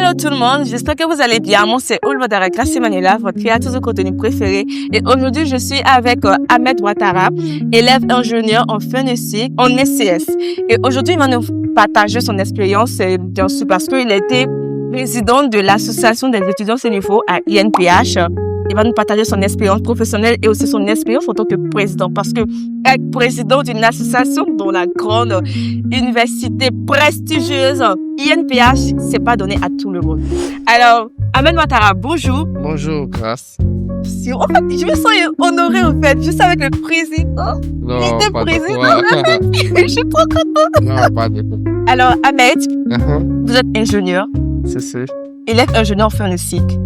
Hello tout le monde, j'espère que vous allez bien. Moi c'est Olvadara Gracie Manuela, votre créatrice de contenu préférée. Et aujourd'hui je suis avec Ahmed Ouattara, élève ingénieur en phonétique en SCS. Et aujourd'hui il va nous partager son expérience, bien sûr, parce qu'il a été président de l'association des étudiants sénéfaux à INPH. Il va nous partager son expérience professionnelle et aussi son expérience en tant que président. Parce que être président d'une association dans la grande université prestigieuse INPH, c'est pas donné à tout le monde. Alors, Ahmed Ouattara, bonjour. Bonjour, Grace. En fait, je me sens honorée, en fait, juste avec le président. Non, il était pas président. de Je suis trop contente. Non, pas de tout. Alors, Ahmed, vous êtes ingénieur. C'est. Élève ingénieur en phonétique.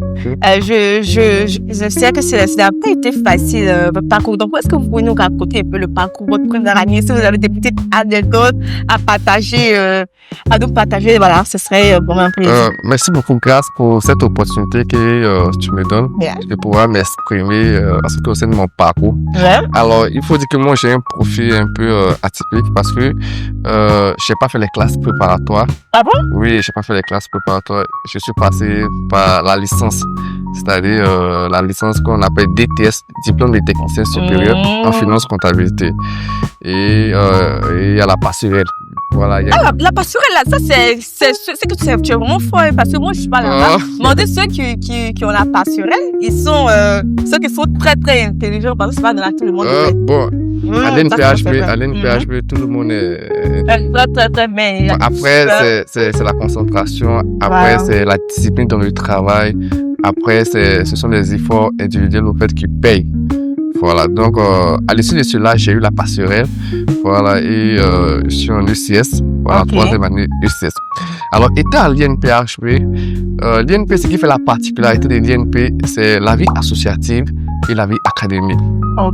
Je sais que ça n'a pas été facile, votre parcours. Donc, est-ce que vous pouvez nous raconter un peu le parcours, votre première année, si vous avez des petites anecdotes à partager, voilà, ce serait vraiment un plaisir. Merci beaucoup, Grace, pour cette opportunité que tu me donnes de pouvoir m'exprimer au sein de mon parcours. Ouais. Alors, il faut dire que moi, j'ai un profil un peu atypique parce que je n'ai pas fait les classes préparatoires. Ah bon? Oui, je n'ai pas fait les classes préparatoires. Je suis passé par la licence. C'est-à-dire la licence qu'on appelle DTS, diplôme de technicien supérieur en finance comptabilité. Et il y a la passerelle. Voilà, la passerelle, là, ça, c'est que tu es vraiment fort, parce que moi, je suis pas là-bas. Demandez ceux qui ont la passerelle, ils sont ceux qui sont très, très intelligents, parce que c'est pas dans tout le monde. À l'NPHB, tout le monde est... Très bien. Après, c'est la concentration. Après, c'est la discipline dans le travail. Après, ce sont les efforts individuels au fait qui payent. Voilà, donc à l'issue de cela, j'ai eu la passerelle. Voilà, et je suis en UCS. Voilà, troisième année UCS. Alors, étant à l'INPHB, l'INP, ce qui fait la particularité de l'INP, c'est la vie associative et la vie académique.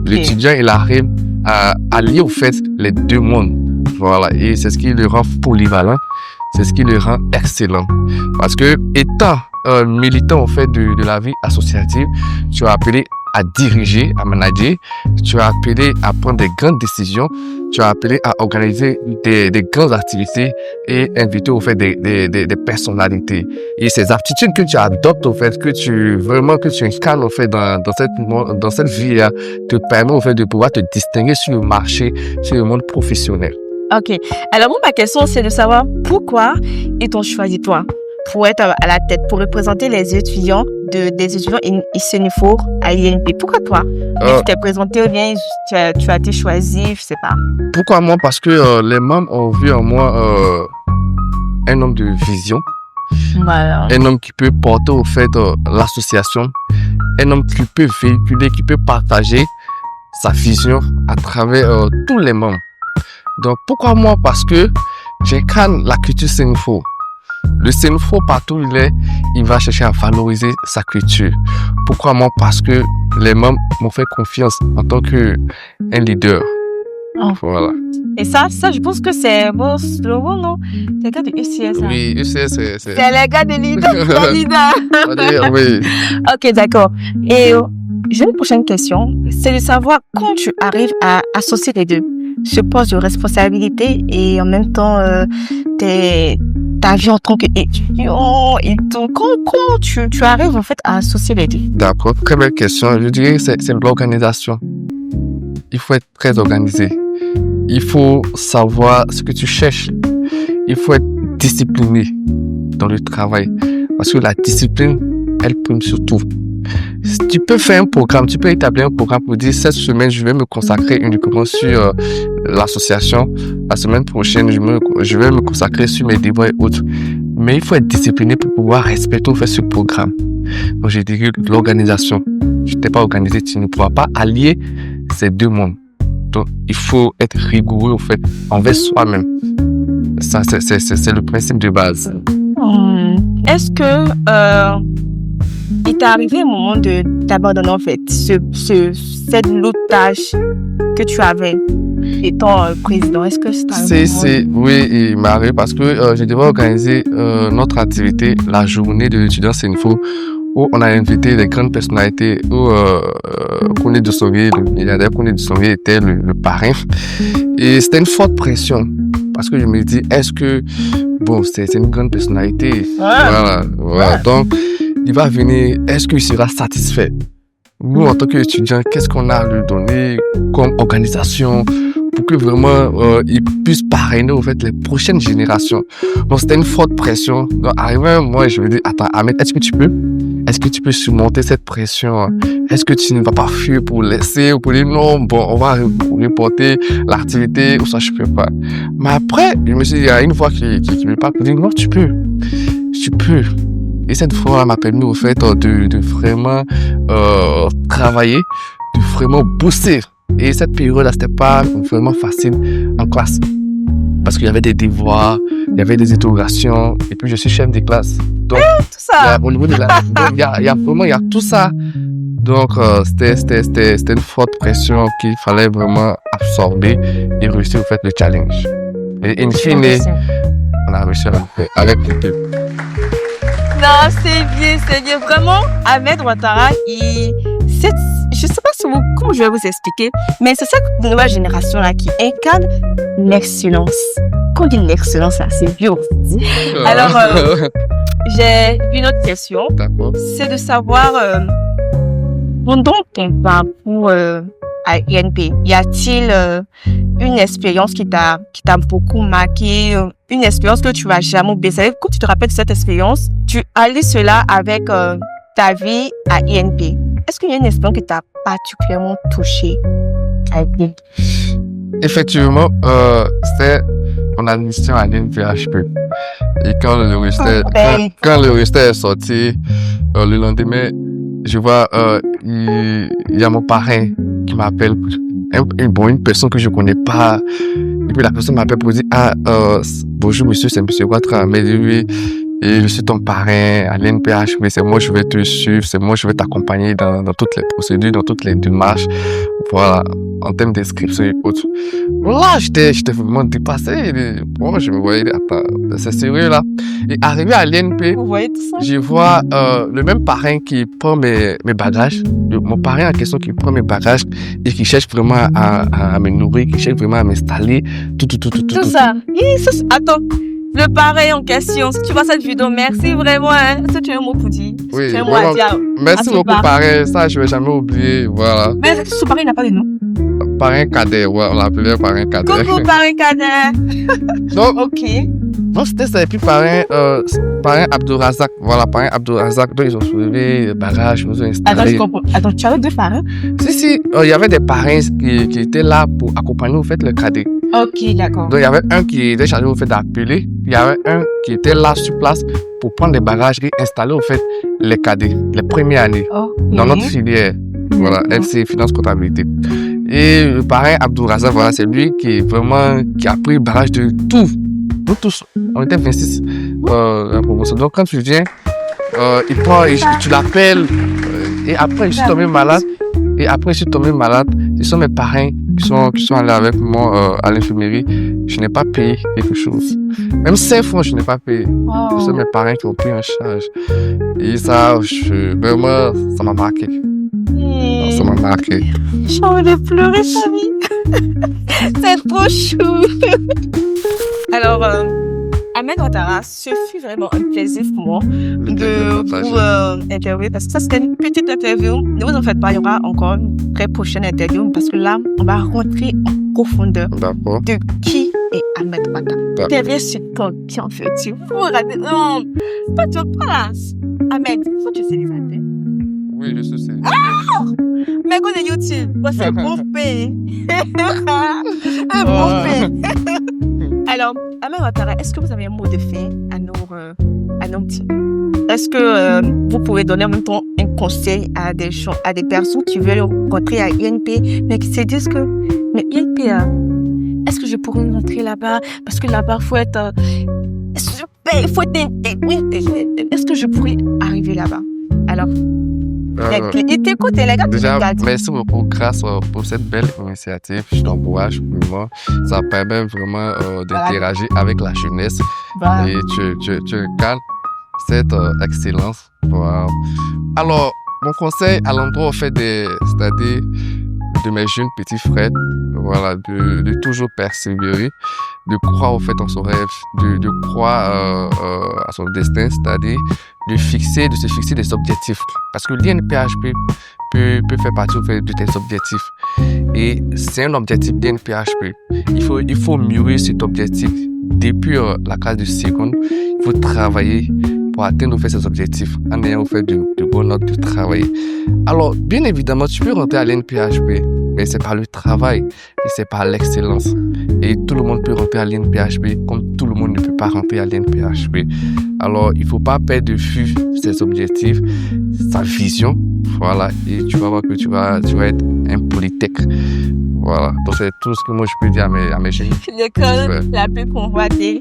L'étudiant, il arrive à lier au fait les deux mondes. Voilà, et c'est ce qui le rend polyvalent, c'est ce qui le rend excellent. Parce que étant militant au fait de la vie associative, tu es appelé à diriger, à manager, tu es appelé à prendre des grandes décisions, tu es appelé à organiser des grandes activités et inviter au fait des personnalités. Et ces aptitudes que tu adoptes au fait, que tu incarnes au fait dans cette vie te permet au fait de pouvoir te distinguer sur le marché, sur le monde professionnel. Ok. Alors moi, ma question, c'est de savoir pourquoi ils ont choisi toi pour être à la tête, pour représenter les étudiants des étudiants sénéfaux à l'INP. Pourquoi toi? Tu t'es présenté ou bien tu as été choisi, je sais pas. Pourquoi moi? Parce que les membres ont vu en moi un homme de vision, voilà. Un homme qui peut porter au fait l'association, un homme qui peut véhiculer, qui peut partager sa vision à travers tous les membres. Donc pourquoi moi? Parce que j'incarne la culture sénéfaux. Le sénéfaux, partout où il est, il va chercher à valoriser sa culture. Pourquoi moi? Parce que les membres m'ont fait confiance en tant qu'un leader. Voilà. Et ça, je pense que c'est bon slogan, non? C'est le gars de UCS. Oui, UCS, c'est les gars des leaders. Oui. Ok, d'accord. Et j'ai une prochaine question. C'est de savoir comment tu arrives à associer les deux. Ce poste de responsabilité et en même temps ta vie en tant qu'étudiant et tout. Comment tu arrives en fait à associer les deux? D'accord, très belle question. Je dirais que c'est l'organisation. Il faut être très organisé. Il faut savoir ce que tu cherches. Il faut être discipliné dans le travail. Parce que la discipline, elle prime sur tout. Tu peux faire un programme, tu peux établir un programme pour dire cette semaine, je vais me consacrer uniquement sur l'association. La semaine prochaine, je vais me consacrer sur mes devoirs et autres. Mais il faut être discipliné pour pouvoir respecter au fait ce programme. Donc, je dirais l'organisation. Si tu n'es pas organisé, tu ne pourras pas allier ces deux mondes. Donc, il faut être rigoureux au fait envers soi-même. Ça, c'est le principe de base. Est-ce que il t'est arrivé un moment d'abandonner en fait cette autre tâche que tu avais étant président? Est-ce que c'est oui, il m'est arrivé parce que je devais organiser notre activité, la journée de l'étudiant sénéfaux, où on a invité des grandes personnalités, où Koné Doussongué, le milliardaire Koné Doussongué était le parrain. Et c'était une forte pression parce que je me dis, est-ce que bon, c'est une grande personnalité. Voilà. Voilà. Donc, il va venir, est-ce qu'il sera satisfait? Nous, en tant qu'étudiants, qu'est-ce qu'on a à lui donner comme organisation pour que vraiment il puisse parrainer en fait les prochaines générations. Donc c'était une forte pression. Donc arrivé, moi je me dis attends Ahmed, est-ce que tu peux surmonter cette pression? Est-ce que tu ne vas pas fuir pour laisser ou pour dire non, bon on va reporter l'activité ou ça je peux pas. Mais après je me suis dit il y a une voix qui me parle pour dire non tu peux. Et cette fois m'a permis au fait de vraiment travailler, de vraiment bosser. Et cette période-là, c'était pas vraiment facile en classe. Parce qu'il y avait des devoirs, il y avait des interrogations, et puis je suis chef de classe. Donc, tout ça. Au niveau de la... il y a tout ça. Donc, c'était une forte pression qu'il fallait vraiment absorber et réussir, au fait, le challenge. Et in fine, on a réussi à le faire avec l'équipe. Non, c'est bien. Vraiment, Ahmed Ouattara, je sais pas comment je vais vous expliquer, mais c'est cette nouvelle génération-là qui incarne l'excellence. Quand on dit l'excellence, là, c'est vieux. Alors, j'ai une autre question. D'accord. C'est de savoir, pendant ton parcours à INP, y a-t-il une expérience qui t'a beaucoup marqué, une expérience que tu vas jamais oublier? Quand tu te rappelles de cette expérience, tu allies cela avec ta vie à INP. Est-ce qu'il y a une expérience qui t'a particulièrement touché avec lui? Effectivement, c'était mon admission à l'INPHP. Et quand le résultat est sorti, le lendemain, je vois, il y a mon parrain qui m'appelle, une personne que je connais pas. Et puis la personne m'appelle pour dire, bonjour monsieur, c'est monsieur Ouattara. Mais oui, et je suis ton parrain à l'INPHP, c'est moi je vais te suivre, c'est moi je vais t'accompagner dans toutes les procédures, dans toutes les démarches, voilà, en termes d'inscription et autres. Là, j'étais vraiment dépassé. Bon, je me voyais, attends, c'est sérieux là. Et arrivé à l'INP, Vous voyez tout ça? je vois le même parrain qui prend mes bagages, mon parrain en question qui prend mes bagages et qui cherche vraiment à me nourrir, qui cherche vraiment à m'installer, tout ça. Attends. Le parrain en question, si tu vois cette vidéo, merci vraiment. Est-ce que tu as un mot pour dire? Oui, tu as un mot à dire merci beaucoup, parrain. Ça, je ne vais jamais oublier. Voilà. Mais ce parrain n'a pas de nom? Parrain cadet, ouais, on l'appelait parrain cadet. Coucou, parrain cadet. Donc, ok. Non, c'était ça. Et puis, parrain Abdourazak. Voilà, parrain Abdourazak. Donc, ils ont soulevé les bagages, ils nous ont installés. Attends, je comprends. Attends, tu avais deux parrains? Si. Il y avait des parrains qui étaient là pour accompagner, au fait, le cadet. Ok, d'accord. Donc, il y avait un qui était chargé, au fait, d'appeler. Il y avait un qui était là sur place pour prendre les bagages et installer, au fait, les cadets, les premières années. Dans notre filière. Voilà, FC, finance, comptabilité. Et le parrain Abdourazak, voilà, c'est lui qui a pris le barrage de tout. Nous tous, on était 26 la promotion. Donc quand tu viens, il prend, tu l'appelles. Et après, je suis tombé malade. Ce sont mes parrains qui sont allés avec moi à l'infirmerie. Je n'ai pas payé quelque chose. Même 5 francs, je n'ai pas payé. Ce sont mes parrains qui ont pris en charge. Et ça, vraiment, ça m'a marqué. Ça m'a marqué. J'ai envie de pleurer, famille. C'est trop chou. Alors, Ahmed Ouattara, ce fut vraiment un plaisir pour moi de vous interviewer parce que ça, c'était une petite interview. Ne vous en faites pas, il y aura encore une très prochaine interview parce que là, on va rentrer en profondeur de qui est Ahmed Ouattara. Derrière ce corps, qui en fait-il? Non, pas là. Ahmed, il faut que tu sais les attentes. Oui, je suis célibataire. Mais qu'on est YouTube, c'est pauvre pays. Un pauvre pays. Alors, Ahmed Ouattara, est-ce que vous avez un mot de fin à nos petits? Est-ce que vous pouvez donner en même temps un conseil à des gens, à des personnes qui veulent rentrer à INP, mais qui se disent que, mais INP, est-ce que je pourrais rentrer là-bas? Parce que là-bas, il faut être intégré. Est-ce que je pourrais arriver là-bas? Alors, il t'écoute, les gars. Déjà, merci beaucoup grâce pour cette belle initiative. Je t'encourage vraiment. Ça permet vraiment d'interagir avec la jeunesse. Voilà. Et tu incarnes cette excellence. Voilà. Alors, mon conseil à l'endroit, au fait, c'est-à-dire de mes jeunes petits frères, voilà, de toujours persévérer, de croire au fait en son rêve, de croire à son destin, c'est-à-dire de se fixer des objectifs. Parce que l'INPHP peut faire partie de tes objectifs. Et c'est un objectif d'INPHP. Il faut mûrir cet objectif. Depuis la classe de seconde, il faut travailler pour atteindre ces objectifs en ayant fait de bonnes notes de travail. Alors, bien évidemment, tu peux rentrer à l'INPHP, mais c'est par le travail et c'est par l'excellence. Et tout le monde peut rentrer à l'INPHP comme tout le monde ne peut pas rentrer à l'INPHP. Alors, il ne faut pas perdre de vue ses objectifs, sa vision. Voilà, et tu vas voir que tu vas être un polytech. Voilà, donc c'est tout ce que moi je peux dire à mes jeunes. L'école la plus convoitée.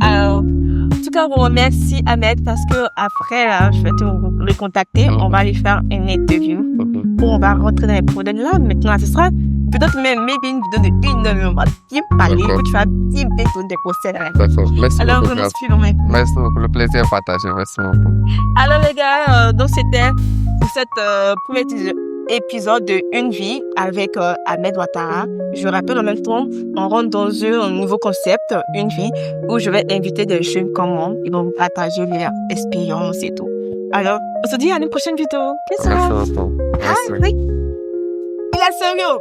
Alors, en tout cas, on remercie Ahmed parce que après, là, je vais te recontacter. On va lui faire une interview. On va rentrer dans les problèmes là. Maintenant, ce sera peut-être même une vidéo de 1 heure. On va bien parler. Tu vas bien donner des conseils. D'accord, merci alors, beaucoup. Merci beaucoup, le plaisir est partagé. Merci beaucoup. Alors les gars, donc c'était pour cette premier épisode de Une vie avec Ahmed Ouattara. Je rappelle en même temps, on rentre dans un nouveau concept, Une vie, où je vais inviter des jeunes comme moi. Ils vont partager leur expérience et tout. Alors, on se dit à une prochaine vidéo. Qu'est-ce que ça? Merci beaucoup. Ah, oui. Il est sérieux.